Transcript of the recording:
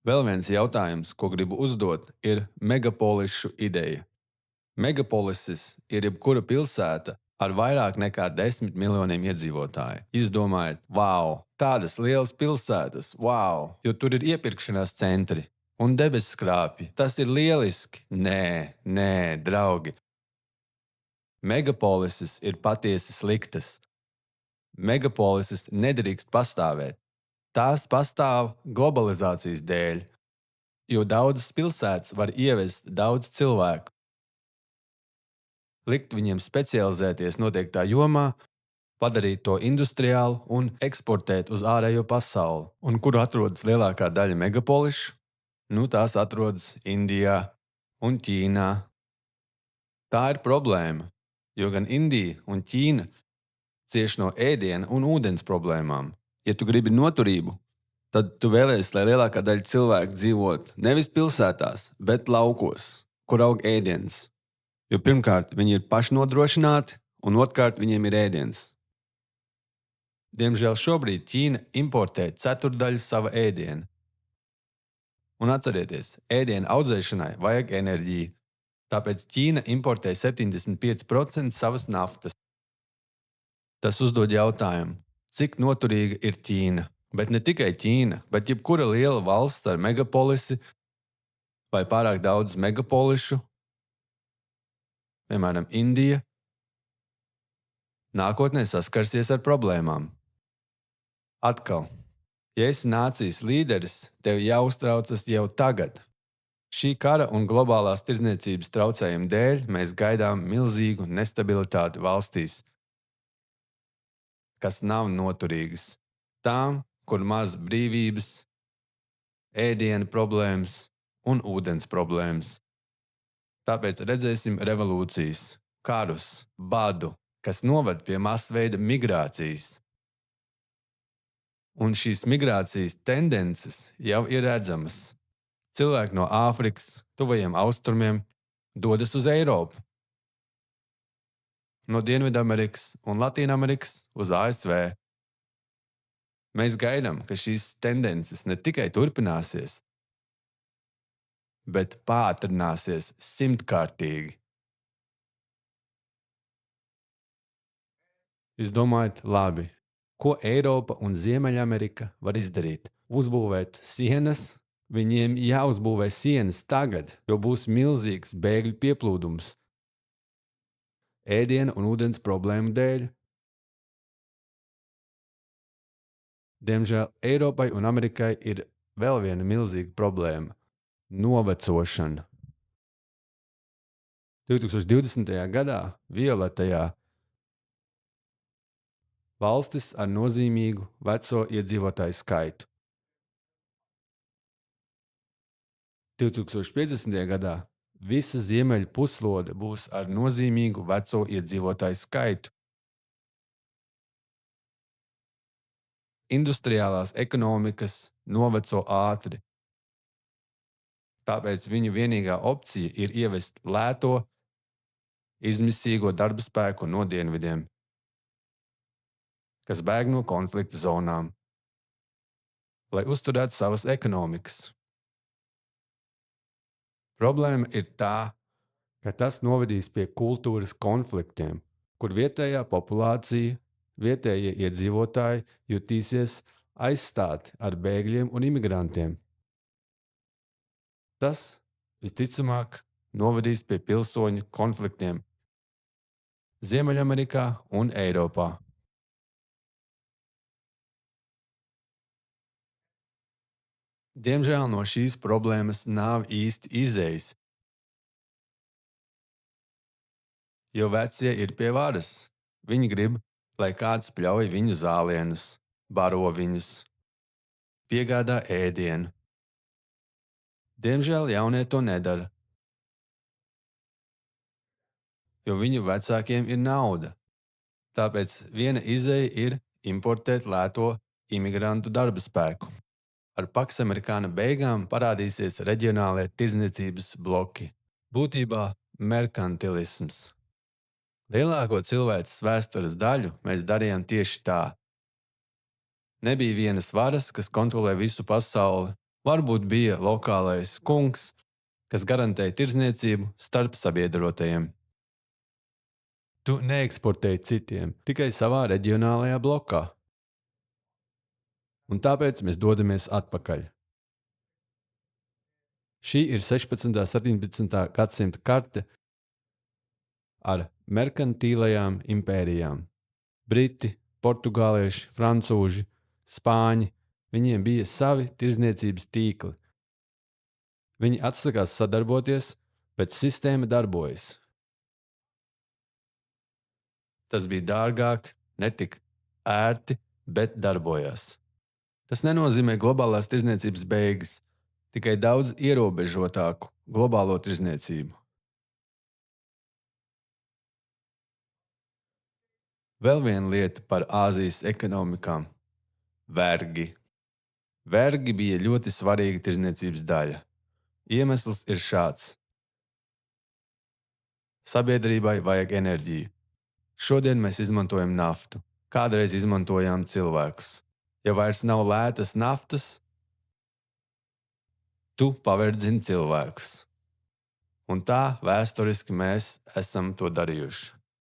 Vēl viens jautājums, ko gribu uzdot, ir megapolišu ideja. Megapolises ir jebkura pilsēta ar vairāk nekā 10 miljoniem iedzīvotāju. Jūs domājat, wow, tādas lielas pilsētas, wow, jo tur ir iepirkšanās centri un debesskrāpji. Tas ir lieliski. Nē, draugi. Megapolises ir patiesi sliktas. Megapolises nedrīkst pastāvēt. Tās pastāv globalizācijas dēļ, jo daudzas pilsētas var ievest daudz cilvēku. Likt viņiem specializēties noteiktā jomā, padarīt to industriālu un eksportēt uz ārējo pasauli. Un kur atrodas lielākā daļa megapolišu? Tās atrodas Indijā un Ķīnā. Tā ir problēma, jo gan Indija un Ķīna cieš no ēdiena un ūdens problēmām. Ja tu gribi noturību, tad tu vēlēsies, lai lielākā daļa cilvēku dzīvot nevis pilsētās, bet laukos, kur aug ēdiens. Jo pirmkārt, viņi ir pašnodrošināti, un otrkārt, viņiem ir ēdiens. Diemžēl šobrīd Ķīna importē ceturdaļu sava ēdiena. Un atcerieties, ēdiena audzēšanai vajag enerģiju, tāpēc Ķīna importē 75% savas naftas. Tas uzdod jautājumu, cik noturīga ir Ķīna? Bet ne tikai Ķīna, bet jebkura liela valsts ar megapolisi vai pārāk daudz megapolišu, piemēram, Indija, nākotnē saskarsies ar problēmām. Atkal, ja esi nācijas līderis, tev jāuztraucas jau tagad. Šī kara un globālās tirdzniecības traucējumu dēļ mēs gaidām milzīgu nestabilitāti valstīs, kas nav noturīgas. Tām, kur maz brīvības, ēdiena problēmas un ūdens problēmas. Tāpēc redzēsim revolūcijas, karus, badu, kas noved pie masveida migrācijas. Un šīs migrācijas tendences jau ir redzamas. Cilvēki no Āfrikas, Tuvajiem Austrumiem dodas uz Eiropu. No Dienvidamerikas un Latīnamerikas uz ASV. Mēs gaidām, ka šīs tendences ne tikai turpināsies, bet pātrināsies 100-kārtīgi. Jūs domājat, labi, ko Eiropa un Ziemeļamerika var izdarīt? Uzbūvēt sienas? Viņiem jāuzbūvē sienas tagad, jo būs milzīgs bēgļu pieplūdums. Ēdiena un ūdens problēmu dēļ. Diemžēl Eiropai un Amerikai ir vēl viena milzīga problēma – novecošana. 2020. gadā violetajā valstis ar nozīmīgu veco iedzīvotāju skaitu. 2050. gadā visa ziemeļu puslode būs ar nozīmīgu veco iedzīvotāju skaitu. Industriālās ekonomikas noveco ātri. Tāpēc viņu vienīgā opcija ir ievest lēto, izmisīgo darba spēku no dienvidiem, kas bēg no konflikta zonām, lai uzturētu savas ekonomikas. Problēma ir tā, ka tas novedīs pie kultūras konfliktiem, kur vietējā populācija, vietējie iedzīvotāji jutīsies aizstāti ar bēgļiem un imigrantiem. Tas, visticamāk, novedīs pie pilsoņu konfliktiem Ziemeļamerikā un Eiropā. Diemžēl no šīs problēmas nav īsti izejas, jo vecie ir pie varas. Viņi grib, lai kāds pļauj viņu zālienus, baro viņus, piegādā ēdienu. Diemžēl jaunie to nedara, jo viņu vecākiem ir nauda. Tāpēc viena izeja ir importēt lēto imigrantu darba spēku. Ar Pax Americana beigām parādīsies reģionālie tirdzniecības bloki. Būtībā merkantilisms. Lielāko cilvēces vēstures daļu mēs darījām tieši tā. Nebija vienas varas, kas kontrolē visu pasauli, Varbūt bija lokālais kungs, kas garantēja tirdzniecību starp sabiedrotajiem. Tu neeksportēji citiem, tikai savā reģionālajā blokā. Un tāpēc mēs dodamies atpakaļ. Šī ir 16. un 17. gadsimta karte ar merkantīlajām impērijām. Briti, portugālieši, francūži, spāņi. Viņiem bija savi tirdzniecības tīkli. Viņi atsakās sadarboties, bet sistēma darbojas. Tas bija dārgāk, ne tik ērti, bet darbojās. Tas nenozīmē globālās tirdzniecības beigas, tikai daudz ierobežotāku globālo tirdzniecību. Vēl viena lieta par Āzijas ekonomikām - vergi. Vergi bija ļoti svarīga tirdzniecības daļa. Iemesls ir šāds. Sabiedrībai vajag enerģiju. Šodien mēs izmantojam naftu. Kādreiz izmantojām cilvēkus. Ja vairs nav lētas naftas, tu paverdzini cilvēkus. Un tā vēsturiski mēs esam to darījuši.